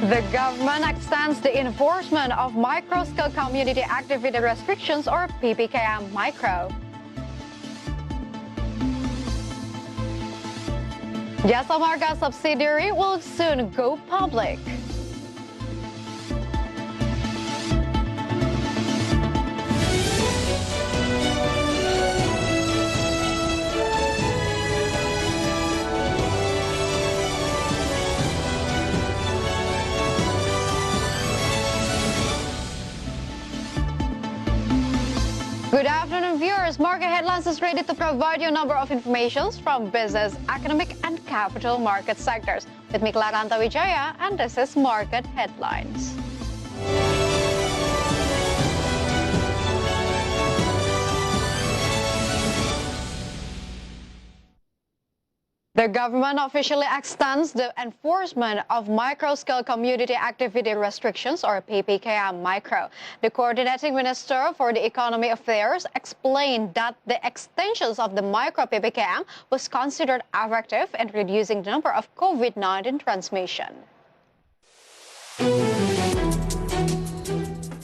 The government extends the enforcement of micro-scale community activity restrictions or PPKM Micro. Jasa Marga subsidiary will soon go public. Good afternoon, viewers. Market Headlines is ready to provide you a number of informations from business, economic, and capital market sectors. With me, Claranta Wijaya, and this is Market Headlines. The government officially extends the enforcement of micro-scale community activity restrictions or PPKM Micro. The coordinating minister for the economic affairs explained that the extensions of the micro PPKM was considered effective in reducing the number of COVID-19 transmission.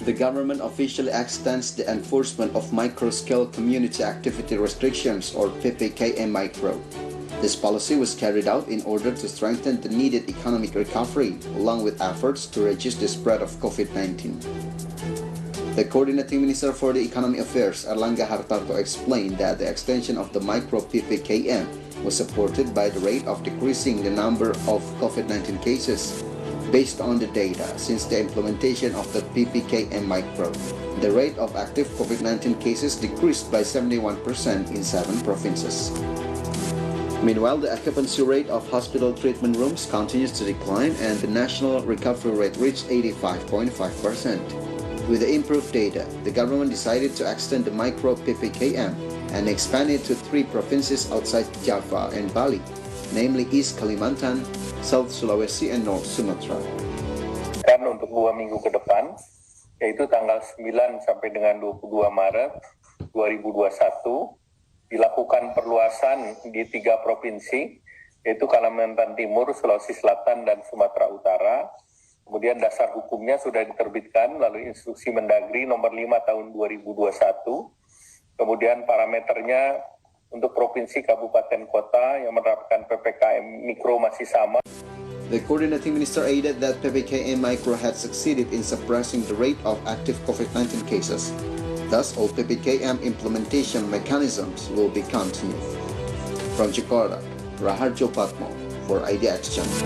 The government officially extends the enforcement of micro-scale community activity restrictions or PPKM Micro. This policy was carried out in order to strengthen the needed economic recovery, along with efforts to reduce the spread of COVID-19. The Coordinating Minister for the Economic Affairs, Erlangga Hartarto, explained that the extension of the micro PPKM was supported by the rate of decreasing the number of COVID-19 cases. Based on the data, since the implementation of the PPKM Micro, the rate of active COVID-19 cases decreased by 71% in 7 provinces. Meanwhile, the occupancy rate of hospital treatment rooms continues to decline and the national recovery rate reached 85.5%. With the improved data, the government decided to extend the micro PPKM and expand it to 3 provinces outside Java and Bali, namely East Kalimantan, South Sulawesi, and North Sumatra. Dan untuk 2 minggu ke depan, yaitu tanggal 9 sampai dengan 22 Maret 2021, dilakukan perluasan di 3 provinsi, yaitu Kalimantan Timur, Sulawesi Selatan, dan Sumatera Utara. Kemudian dasar hukumnya sudah diterbitkan melalui instruksi Mendagri nomor 5 tahun 2021. Kemudian parameternya untuk provinsi, kabupaten, kota yang menerapkan PPKM Mikro masih sama. The coordinating minister added that PPKM Micro had succeeded in suppressing the rate of active COVID-19 cases. Thus, all PPKM implementation mechanisms will be continued. From Jakarta, Raharjo Patmo for IDX Channel.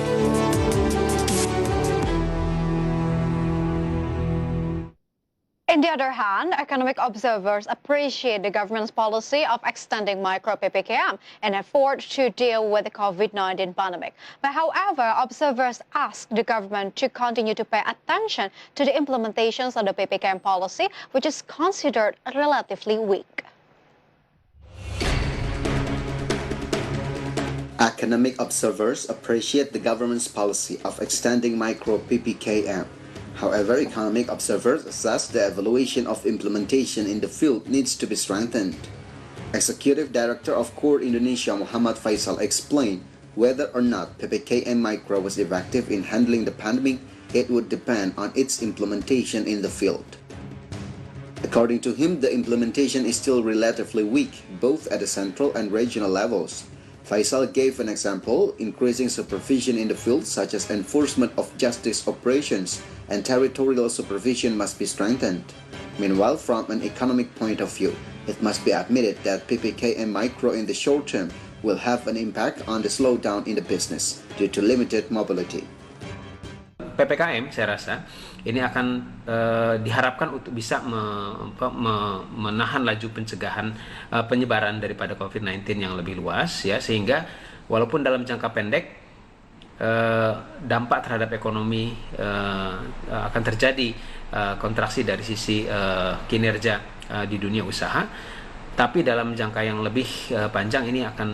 On the other hand, economic observers appreciate the government's policy of extending micro PPKM in an effort to deal with the COVID-19 pandemic. But however, observers ask the government to continue to pay attention to the implementations of the PPKM policy, which is considered relatively weak. Economic observers appreciate the government's policy of extending micro PPKM. However, economic observers assess the evaluation of implementation in the field needs to be strengthened. Executive Director of Core Indonesia Muhammad Faisal explained whether or not PPKM Micro was effective in handling the pandemic, it would depend on its implementation in the field. According to him, the implementation is still relatively weak, both at the central and regional levels. Faisal gave an example, increasing supervision in the field such as enforcement of justice operations and territorial supervision must be strengthened. Meanwhile, from an economic point of view, it must be admitted that PPKM Micro in the short term will have an impact on the slowdown in the business due to limited mobility. PPKM saya rasa ini akan diharapkan untuk bisa menahan laju pencegahan penyebaran daripada COVID-19 yang lebih luas ya, sehingga walaupun dalam jangka pendek dampak terhadap ekonomi akan terjadi kontraksi dari sisi kinerja di dunia usaha, tapi dalam jangka yang lebih panjang ini akan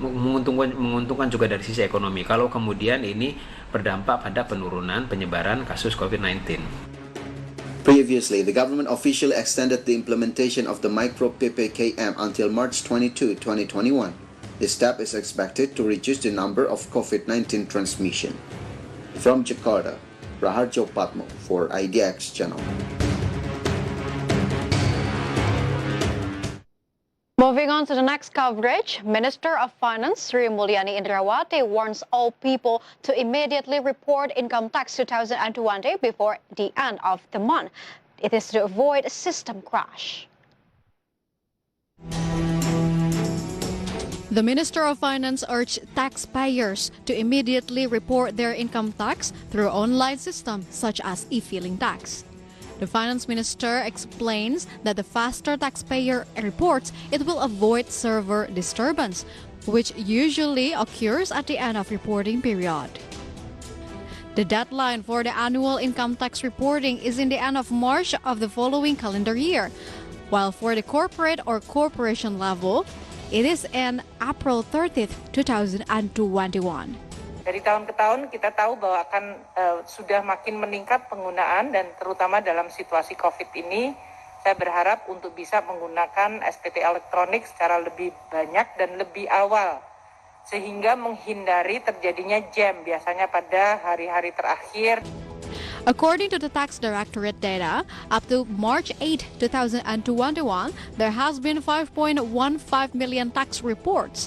menguntungkan juga dari sisi ekonomi kalau kemudian ini berdampak pada penurunan penyebaran kasus COVID-19. Previously, the government officially extended the implementation of the micro PPKM until March 22, 2021. This step is expected to reduce the number of COVID-19 transmission. From Jakarta, Raharjo Patmo for IDX Channel. Moving on to the next coverage, Minister of Finance Sri Mulyani Indrawati warns all people to immediately report income tax 2020 before the end of the month. It is to avoid a system crash. The Minister of Finance urged taxpayers to immediately report their income tax through online systems such as e-filing tax. The Finance Minister explains that the faster taxpayer reports, it will avoid server disturbance, which usually occurs at the end of reporting period. The deadline for the annual income tax reporting is in the end of March of the following calendar year, while for the corporate or corporation level, it is in April 30th, 2021. Dari tahun ke tahun kita tahu bahwa akan sudah makin meningkat penggunaan dan terutama dalam situasi COVID ini, saya berharap untuk bisa menggunakan SPT elektronik secara lebih banyak dan lebih awal sehingga menghindari terjadinya jam biasanya pada hari-hari terakhir. According to the Tax Directorate data, up to March 8, 2021, there has been 5.15 million tax reports.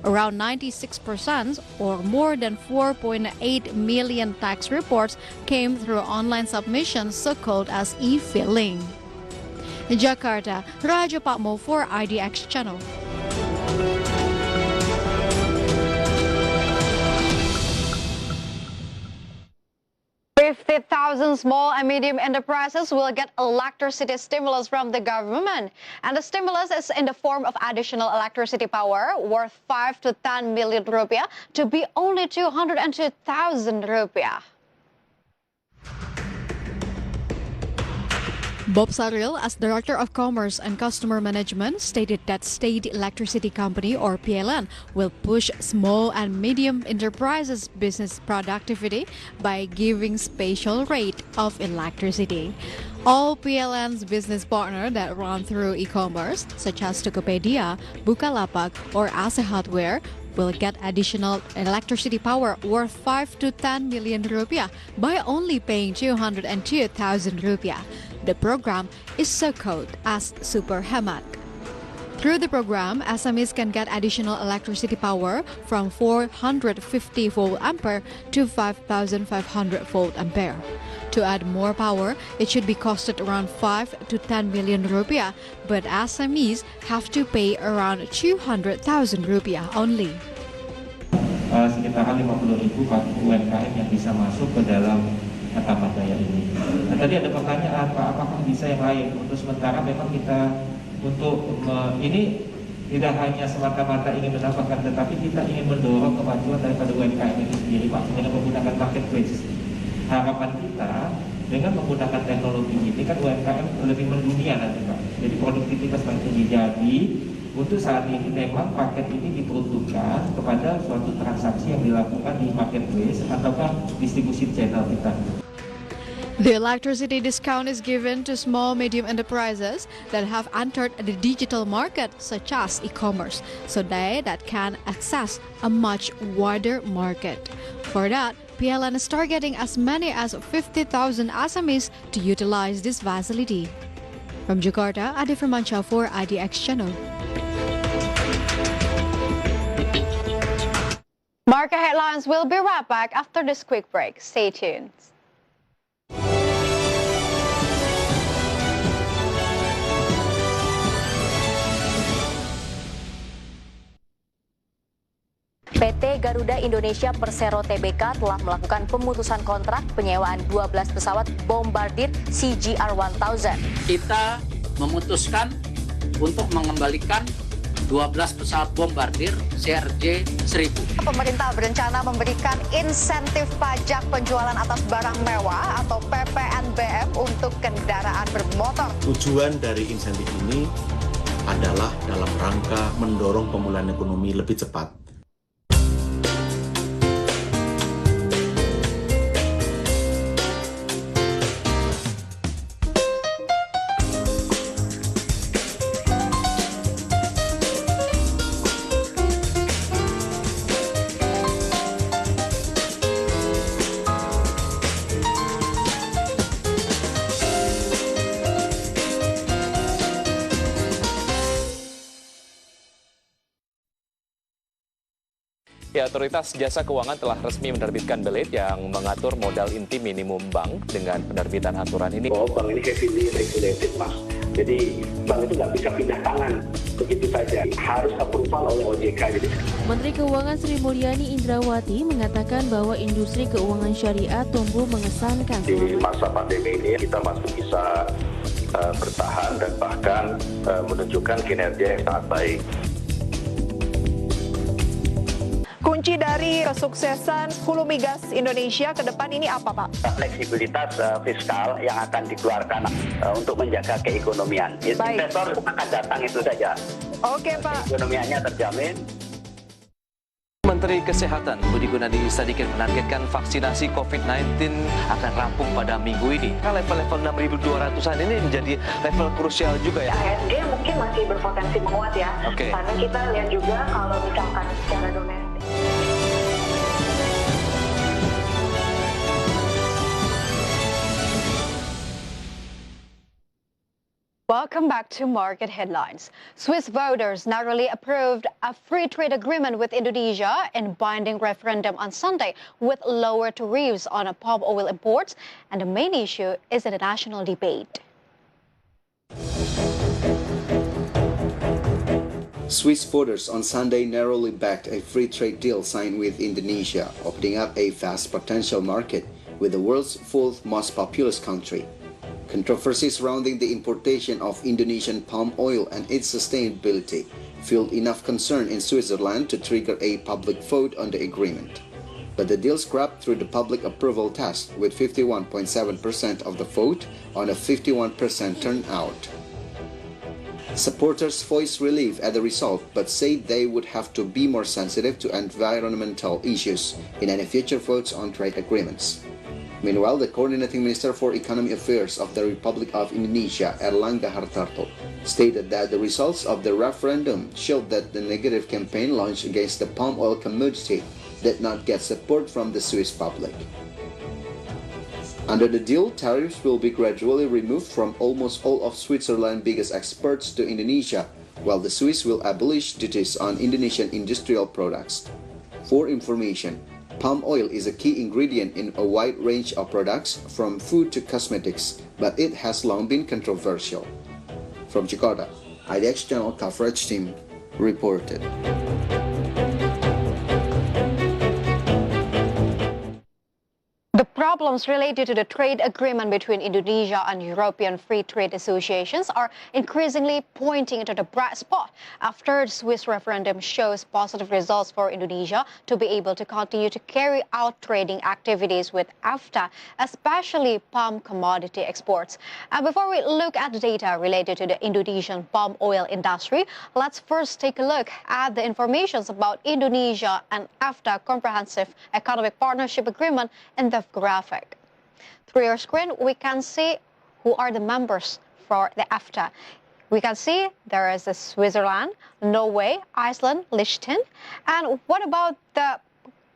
Around 96% or more than 4.8 million tax reports came through online submissions, so-called as e-filing. In Jakarta, Raja Patmo for IDX Channel. 50,000 small and medium enterprises will get electricity stimulus from the government. And the stimulus is in the form of additional electricity power worth 5 to 10 million rupiah to be only 202,000 rupiah. Bob Saril, as Director of Commerce and Customer Management, stated that State Electricity Company, or PLN, will push small and medium enterprises' business productivity by giving special rate of electricity. All PLN's business partners that run through e-commerce, such as Tokopedia, Bukalapak, or AC Hardware, will get additional electricity power worth 5 to 10 million rupiah by only paying 202,000 rupiah. The program is so-called as Super Hemat. Through the program, SMEs can get additional electricity power from 450 volt ampere to 5,500 volt ampere. To add more power, it should be costed around 5 to 10 million rupiah, but SMEs have to pay around 200,000 rupiah only. Sekitar 50.000 UMKM yang bisa masuk ke dalam pertama daya ini. Nah, tadi ada pertanyaan, Pak, apakah bisa yang lain? Untuk sementara memang kita ini tidak hanya semata-mata ingin mendapatkan, tetapi kita ingin mendorong kemajuan daripada UMKM itu sendiri, Pak, dengan menggunakan marketplace. Harapan kita dengan menggunakan teknologi ini kan UMKM lebih mendunia nanti, Pak. Jadi produktivitas makin tinggi. Jadi untuk saat ini memang paket ini diperuntukkan kepada suatu transaksi yang dilakukan di marketplace ataukah distribusi channel kita. The electricity discount is given to small medium enterprises that have entered the digital market, such as e-commerce, so that can access a much wider market. For that, PLN is targeting as many as 50,000 SMEs to utilize this facility. From Jakarta, Adi Firmansyah for IDX Channel. Market headlines will be right back after this quick break. Stay tuned. PT Garuda Indonesia Persero Tbk telah melakukan pemutusan kontrak penyewaan 12 pesawat bombardir CGR-1000. Kita memutuskan untuk mengembalikan 12 pesawat bombardir CRJ-1000. Pemerintah berencana memberikan insentif pajak penjualan atas barang mewah atau PPNBM untuk kendaraan bermotor. Tujuan dari insentif ini adalah dalam rangka mendorong pemulihan ekonomi lebih cepat. Ya, Otoritas Jasa Keuangan telah resmi menerbitkan belit yang mengatur modal inti minimum bank. Dengan penerbitan aturan ini, bank ini heavily regulated, Mas. Jadi bank itu nggak bisa pindah tangan begitu saja, harus approval oleh OJK. Menteri Keuangan Sri Mulyani Indrawati mengatakan bahwa industri keuangan syariah tumbuh mengesankan. Di masa pandemi ini kita masih bisa bertahan dan bahkan menunjukkan kinerja yang sangat baik. Kunci dari kesuksesan hulu migas Indonesia ke depan ini apa, Pak? Fleksibilitas fiskal yang akan dikeluarkan untuk menjaga keekonomian. Investor akan datang itu saja. Oke, Pak. Keekonomiannya terjamin. Menteri Kesehatan Budi Gunadi Sadikin menargetkan vaksinasi COVID-19 akan rampung pada minggu ini. Level-level 6.200-an ini menjadi level krusial juga ya. HSG mungkin masih berpotensi menguat ya. Karena kita lihat juga kalau misalkan secara domestik. Welcome back to Market Headlines. Swiss voters narrowly approved a free trade agreement with Indonesia in binding referendum on Sunday with lower tariffs on palm oil imports, and the main issue is in the national debate. Swiss voters on Sunday narrowly backed a free trade deal signed with Indonesia, opening up a vast potential market with the world's fourth most populous country. Controversy surrounding the importation of Indonesian palm oil and its sustainability fueled enough concern in Switzerland to trigger a public vote on the agreement. But the deal scrapped through the public approval test with 51.7% of the vote on a 51% turnout. Supporters voiced relief at the result, but said they would have to be more sensitive to environmental issues in any future votes on trade agreements. Meanwhile, the Coordinating Minister for Economic Affairs of the Republic of Indonesia, Erlangga Hartarto, stated that the results of the referendum showed that the negative campaign launched against the palm oil commodity did not get support from the Swiss public. Under the deal, tariffs will be gradually removed from almost all of Switzerland's biggest exports to Indonesia, while the Swiss will abolish duties on Indonesian industrial products. For information, palm oil is a key ingredient in a wide range of products, from food to cosmetics, but it has long been controversial. From Jakarta, IDX Channel coverage team reported. The problems related to the trade agreement between Indonesia and European Free Trade Associations are increasingly pointing to the bright spot after the Swiss referendum shows positive results for Indonesia to be able to continue to carry out trading activities with EFTA, especially palm commodity exports. And before we look at the data related to the Indonesian palm oil industry, let's first take a look at the information about Indonesia and EFTA Comprehensive Economic Partnership Agreement in the graphic. Through your screen, we can see who are the members for the EFTA. We can see there is Switzerland, Norway, Iceland, Liechtenstein. And what about the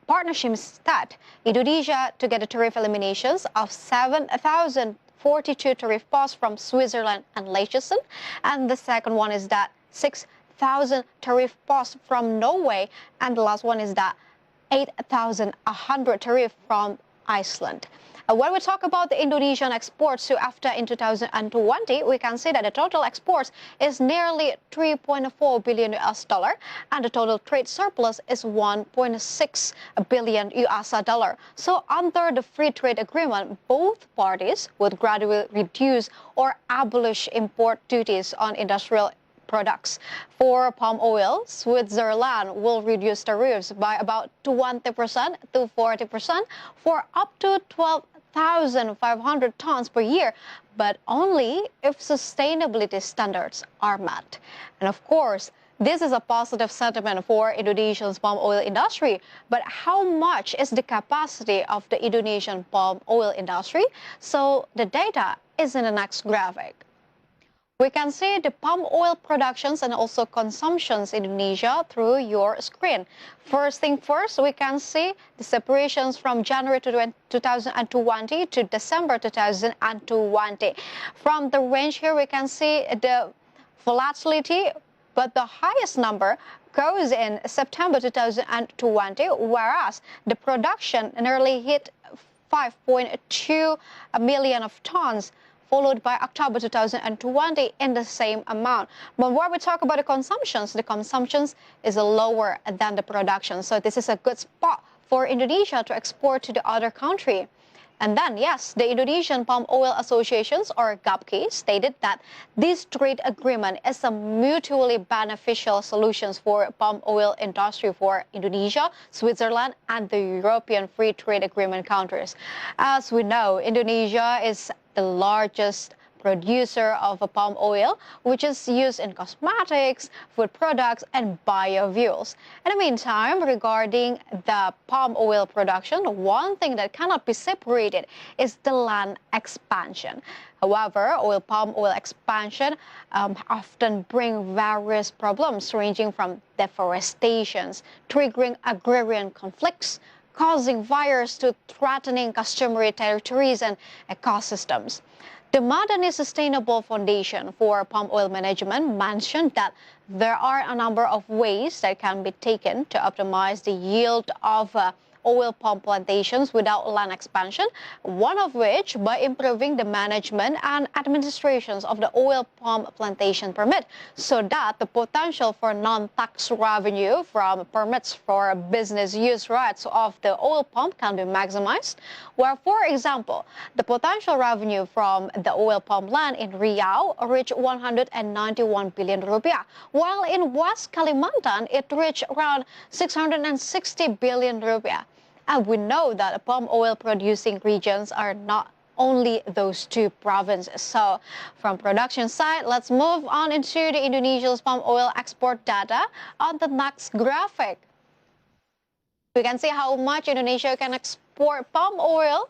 partnerships that Indonesia to get the tariff eliminations of 7,042 tariff posts from Switzerland and Liechtenstein. And the second one is that 6,000 tariff posts from Norway. And the last one is that 8,100 tariff from Iceland. When we talk about the Indonesian exports to EFTA in 2020, we can see that the total exports is nearly $3.4 billion US, and the total trade surplus is $1.6 billion US dollar. So under the free trade agreement, both parties would gradually reduce or abolish import duties on industrial products. For palm oil, Switzerland will reduce tariffs by about 20% to 40% for up to 12,500 tons per year, but only if sustainability standards are met. And of course, this is a positive sentiment for Indonesia's palm oil industry, but how much is the capacity of the Indonesian palm oil industry? So the data is in the next graphic. We can see the palm oil productions and also consumptions in Indonesia through your screen. First thing first, we can see the separations from January 2020 to December 2020. From the range here, we can see the volatility, but the highest number goes in September 2020, whereas the production nearly hit 5.2 million of tons, followed by October 2020 in the same amount. But when we talk about the consumptions is lower than the production. So this is a good spot for Indonesia to export to the other country. And then, yes, the Indonesian Palm Oil Associations, or GAPKI, stated that this trade agreement is a mutually beneficial solution for palm oil industry for Indonesia, Switzerland, and the European Free Trade Agreement countries. As we know, Indonesia is the largest producer of palm oil, which is used in cosmetics, food products, and biofuels. In the meantime, regarding the palm oil production, one thing that cannot be separated is the land expansion. However, palm oil expansion often bring various problems ranging from deforestation, triggering agrarian conflicts, causing fires to threatening customary territories and ecosystems. The Madani Sustainable Foundation for Palm Oil Management mentioned that there are a number of ways that can be taken to optimize the yield of oil palm plantations without land expansion, one of which by improving the management and administrations of the oil palm plantation permit so that the potential for non-tax revenue from permits for business use rights of the oil palm can be maximized, where, for example, the potential revenue from the oil palm land in Riau reached 191 billion rupiah, while in West Kalimantan it reached around 660 billion rupiah. And we know that palm oil producing regions are not only those two provinces. So from production side, let's move on into the Indonesia's palm oil export data on the next graphic. We can see how much Indonesia can export palm oil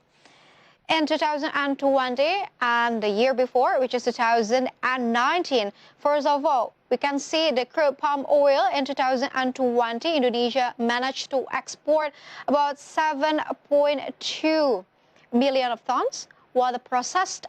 in 2020 and the year before, which is 2019. First of all, we can see the crude palm oil in 2020. Indonesia managed to export about 7.2 million of tons, while the processed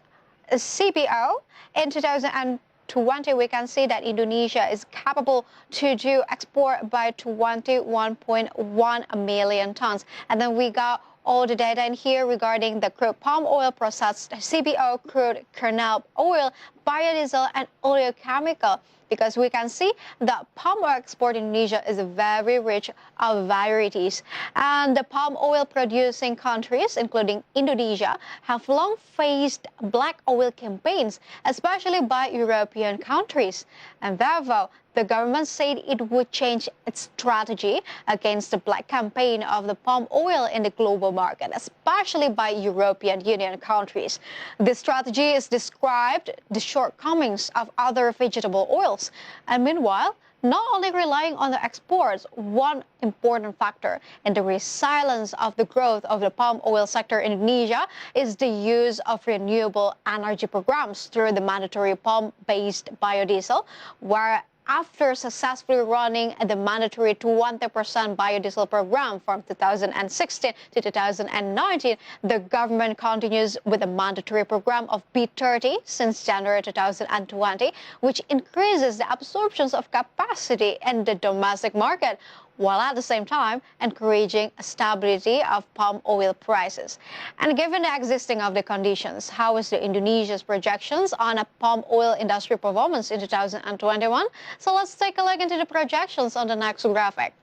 CPO in 2020, we can see that Indonesia is capable to do export by 21.1 million tons. And then we got all the data in here regarding the crude palm oil, processed CPO, crude kernel oil, biodiesel, and oleochemical. Because we can see that palm oil export in Indonesia is very rich of varieties. And the palm oil producing countries, including Indonesia, have long faced black oil campaigns, especially by European countries. And therefore, the government said it would change its strategy against the black campaign of the palm oil in the global market, especially by European Union countries. This strategy is described the shortcomings of other vegetable oils. And meanwhile, not only relying on the exports, one important factor in the resilience of the growth of the palm oil sector in Indonesia is the use of renewable energy programs through the mandatory palm-based biodiesel, where after successfully running the mandatory 20% biodiesel program from 2016 to 2019, the government continues with the mandatory program of B30 since January 2020, which increases the absorptions of capacity in the domestic market, while at the same time encouraging stability of palm oil prices. And given the existing of the conditions, how is the Indonesia's projections on a palm oil industry performance in 2021? So let's take a look into the projections on the next graphic.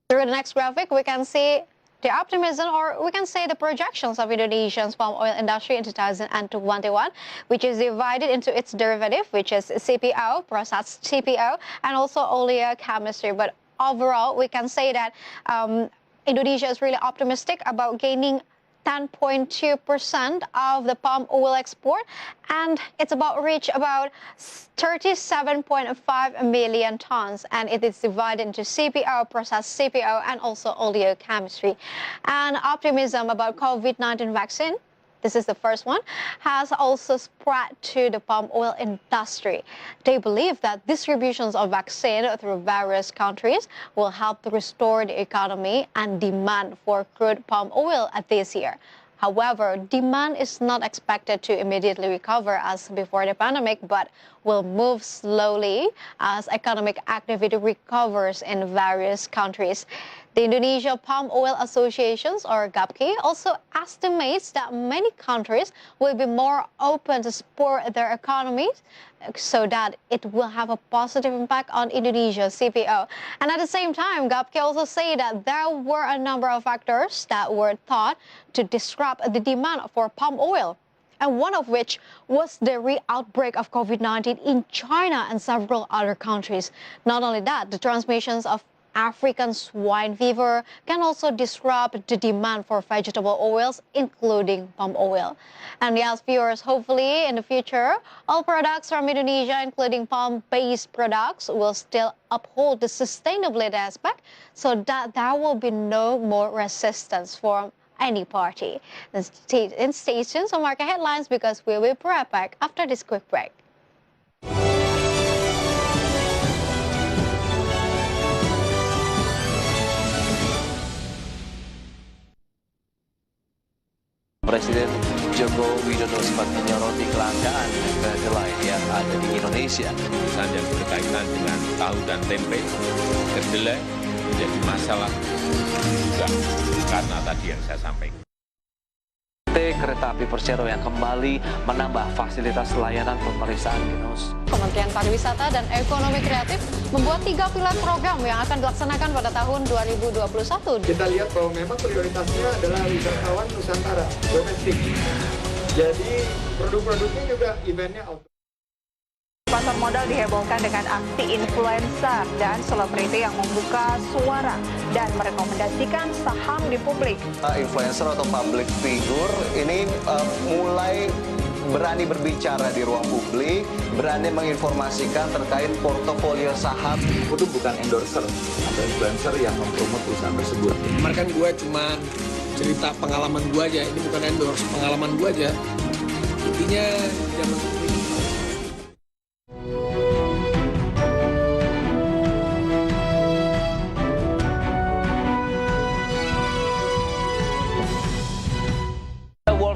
Through the next graphic, we can see the optimism, or we can say the projections of Indonesia's palm oil industry in 2021, which is divided into its derivative, which is CPO, processed CPO, and also oleochemistry. But overall, we can say that Indonesia is really optimistic about gaining 10.2% of the palm oil export, and it's about reach about 37.5 million tons, and it is divided into CPO, processed CPO, and also oleochemistry. And optimism about COVID-19 vaccine, this is the first one, has also spread to the palm oil industry. They believe that distributions of vaccine through various countries will help to restore the economy and demand for crude palm oil this year. However, demand is not expected to immediately recover as before the pandemic, but will move slowly as economic activity recovers in various countries. The Indonesia Palm Oil Associations, or GAPKI, also estimates that many countries will be more open to support their economies so that it will have a positive impact on Indonesia's CPO. And at the same time, GAPKI also say that there were a number of factors that were thought to disrupt the demand for palm oil, and one of which was the re-outbreak of COVID-19 in China and several other countries. Not only that, the transmissions of African swine fever can also disrupt the demand for vegetable oils, including palm oil. And yes, viewers, hopefully in the future, all products from Indonesia, including palm-based products, will still uphold the sustainability aspect so that there will be no more resistance from any party. And stay tuned for market headlines because we will be right back after this quick break. Presiden Joko Widodo sempat menyoroti kelangkaan kedelai yang ada di Indonesia. Urusan yang berkaitan dengan tahu dan tempe, kedelai menjadi masalah juga karena tadi yang saya sampaikan. Kereta api Persero yang kembali menambah fasilitas layanan pemeriksaan genos. Kementerian Pariwisata dan Ekonomi Kreatif membuat 3 pilar program yang akan dilaksanakan pada tahun 2021. Kita lihat bahwa memang prioritasnya adalah wisatawan Nusantara, domestik. Jadi produk-produknya juga eventnya auto. Pasar modal dihebohkan dengan aksi influencer dan selebriti yang membuka suara dan merekomendasikan saham di publik. Influencer atau public figure ini mulai berani berbicara di ruang publik, berani menginformasikan terkait portofolio saham. Itu bukan endorser atau influencer yang mempromot perusahaan tersebut. Kemarin kan gue cuma cerita pengalaman gue aja, ini bukan endorse, pengalaman gue aja. Intinya jangan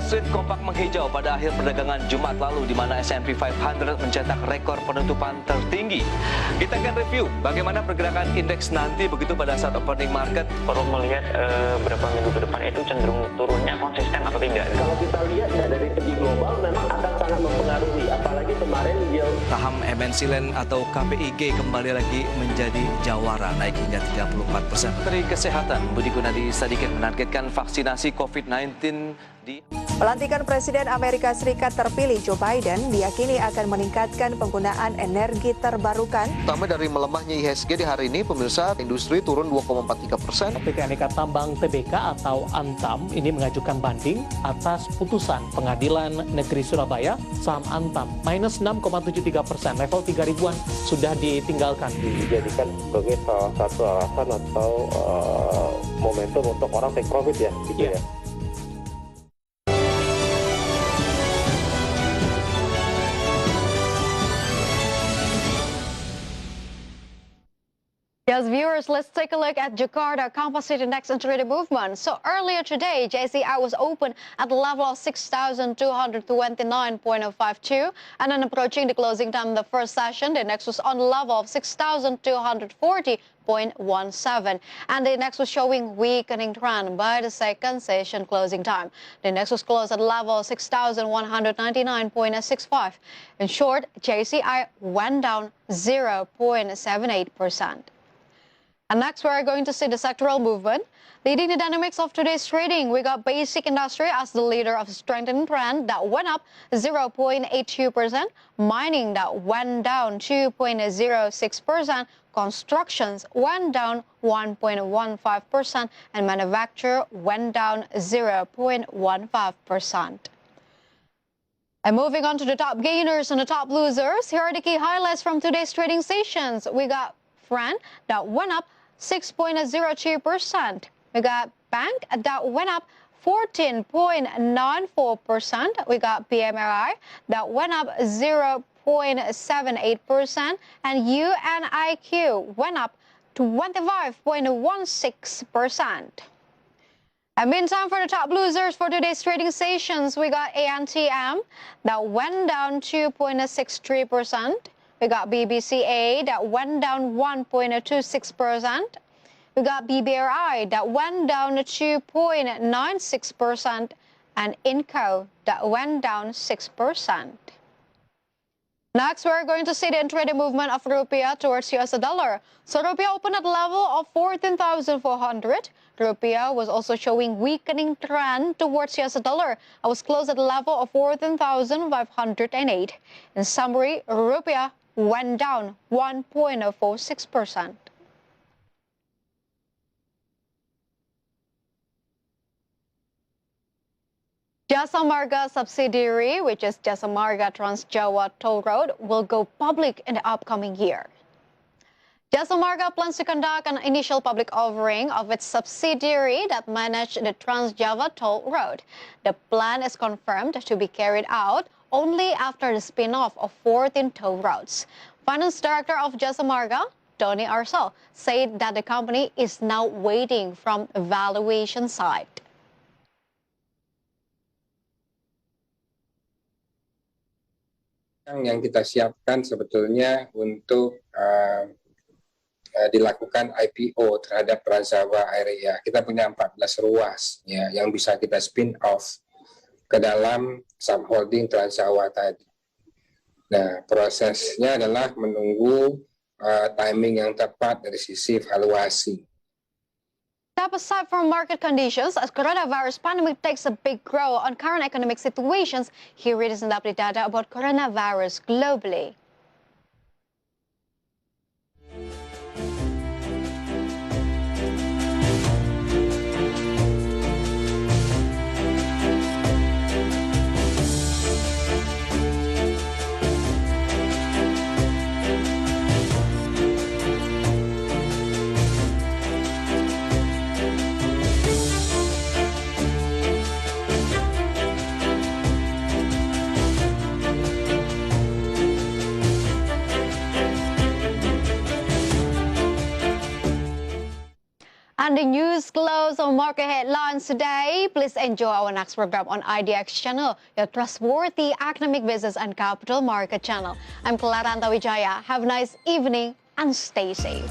Street kompak menghijau pada akhir perdagangan Jumat lalu di mana S&P 500 mencetak rekor penutupan tertinggi. Kita akan review bagaimana pergerakan indeks nanti begitu pada saat opening market. Perlu melihat beberapa minggu ke depan itu cenderung turunnya konsisten atau tidak. Kalau kita lihat dari segi global memang akan sangat mempengaruhi, apalagi kemarin yield Saham MNC Land atau KPIG kembali lagi menjadi jawara, naik hingga 34%. Menteri Kesehatan Budi Gunadi Sadikin menargetkan vaksinasi COVID-19 di Pelantikan Presiden Amerika Serikat terpilih Joe Biden diyakini akan meningkatkan penggunaan energi terbarukan. Pertama dari melemahnya IHSG di hari ini, pemirsa, industri turun 2,43%. PT Aneka Tambang TBK atau Antam ini mengajukan banding atas putusan Pengadilan Negeri Surabaya. Saham Antam minus 6,73%, level 3.000-an sudah ditinggalkan. dijadikan sebagai salah satu alasan atau momentum untuk orang take profit ya, gitu ya. Yes, viewers, let's take a look at Jakarta Composite Index and Trading Movement. So earlier today, JCI was open at the level of 6,229.052, and then approaching the closing time of the first session, the index was on the level of 6,240.17, and the index was showing weakening trend by the second session closing time. The index was closed at the level of 6,199.65. In short, JCI went down 0.78%. And next, we're going to see the sectoral movement. Leading the dynamics of today's trading, we got basic industry as the leader of strengthening trend that went up 0.82%, mining that went down 2.06%, constructions went down 1.15%, and manufacture went down 0.15%. And moving on to the top gainers and the top losers, here are the key highlights from today's trading sessions. We got Fran that went up 6.02%. We got Bank that went up 14.94%. We got PMRI that went up 0.78%. And UNIQ went up 25.16%. And meantime, for the top losers for today's trading sessions, we got ANTM that went down 2.63%. We got BBCA that went down 1.26%. We got BBRI that went down 2.96%. And INCO that went down 6%. Next, we're going to see the intraday movement of rupiah towards US dollar. So rupiah opened at the level of 14,400. Rupiah was also showing weakening trend towards US dollar. I was closed at the level of 14,508. In summary, rupiah went down 1.46%. Jasa Marga subsidiary, which is Jasa Marga Trans Jawa Toll Road, will go public in the upcoming year. Jasa Marga plans to conduct an initial public offering of its subsidiary that managed the Trans Java Toll Road. The plan is confirmed to be carried out only after the spin-off of 14 toll roads. Finance Director of Jasa Marga, Tony Arcel, said that the company is now waiting from valuation side. Yang kita siapkan sebetulnya untuk dilakukan IPO terhadap Trans Jawa Area. Kita punya 14 ruas ya, yang bisa kita spin off ke dalam subholding Trans Jawa tadi. Nah, prosesnya adalah menunggu timing yang tepat dari sisi valuasi. Step aside from market conditions, as coronavirus pandemic takes a big growth on current economic situations, here it is an update data about coronavirus globally. And the news close on market headlines today. Please enjoy our next program on IDX Channel, your trustworthy economic business and capital market channel. I'm Clara Antawijaya. Have a nice evening and stay safe.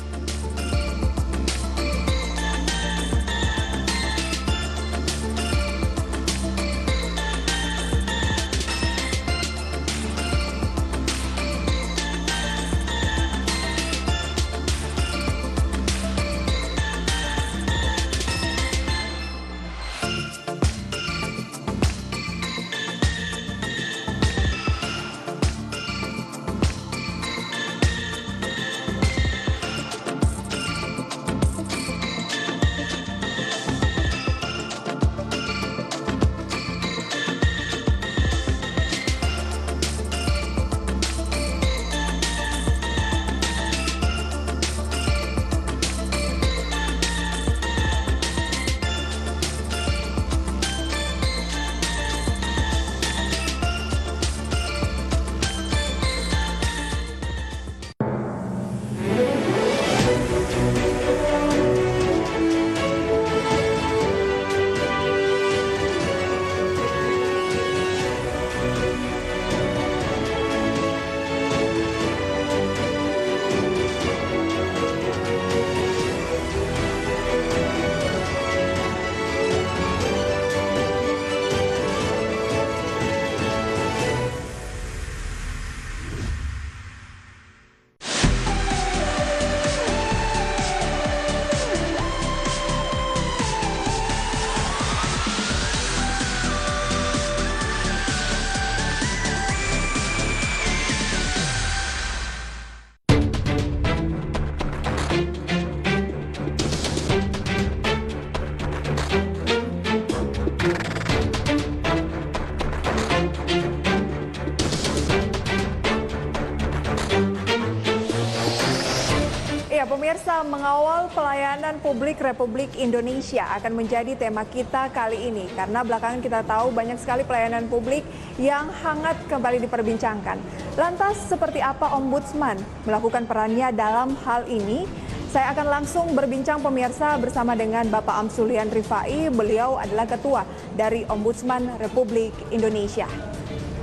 Pemirsa, mengawal pelayanan publik Republik Indonesia akan menjadi tema kita kali ini. Karena belakangan kita tahu banyak sekali pelayanan publik yang hangat kembali diperbincangkan. Lantas, seperti apa Ombudsman melakukan perannya dalam hal ini? Saya akan langsung berbincang pemirsa bersama dengan Bapak Amsulian Rifai. Beliau adalah Ketua dari Ombudsman Republik Indonesia.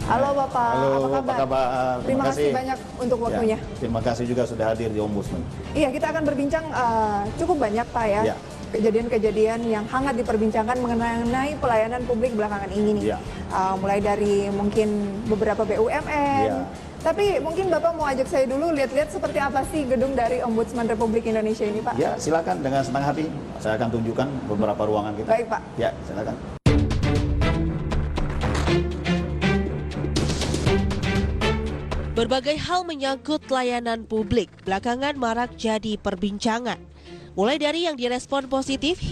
Halo Bapak, halo, apa kabar? Terima kasih banyak untuk waktunya. Ya, terima kasih juga sudah hadir di Ombudsman. Iya, kita akan berbincang cukup banyak Pak ya. Kejadian-kejadian yang hangat diperbincangkan mengenai pelayanan publik belakangan ini nih. Mulai dari mungkin beberapa BUMN. Tapi mungkin Bapak mau ajak saya dulu lihat-lihat seperti apa sih gedung dari Ombudsman Republik Indonesia ini, Pak? Ya, silakan dengan senang hati. Saya akan tunjukkan beberapa ruangan kita. Baik, Pak. Ya, silakan. Berbagai hal menyangkut layanan publik belakangan marak jadi perbincangan. Mulai dari yang direspon positif hingga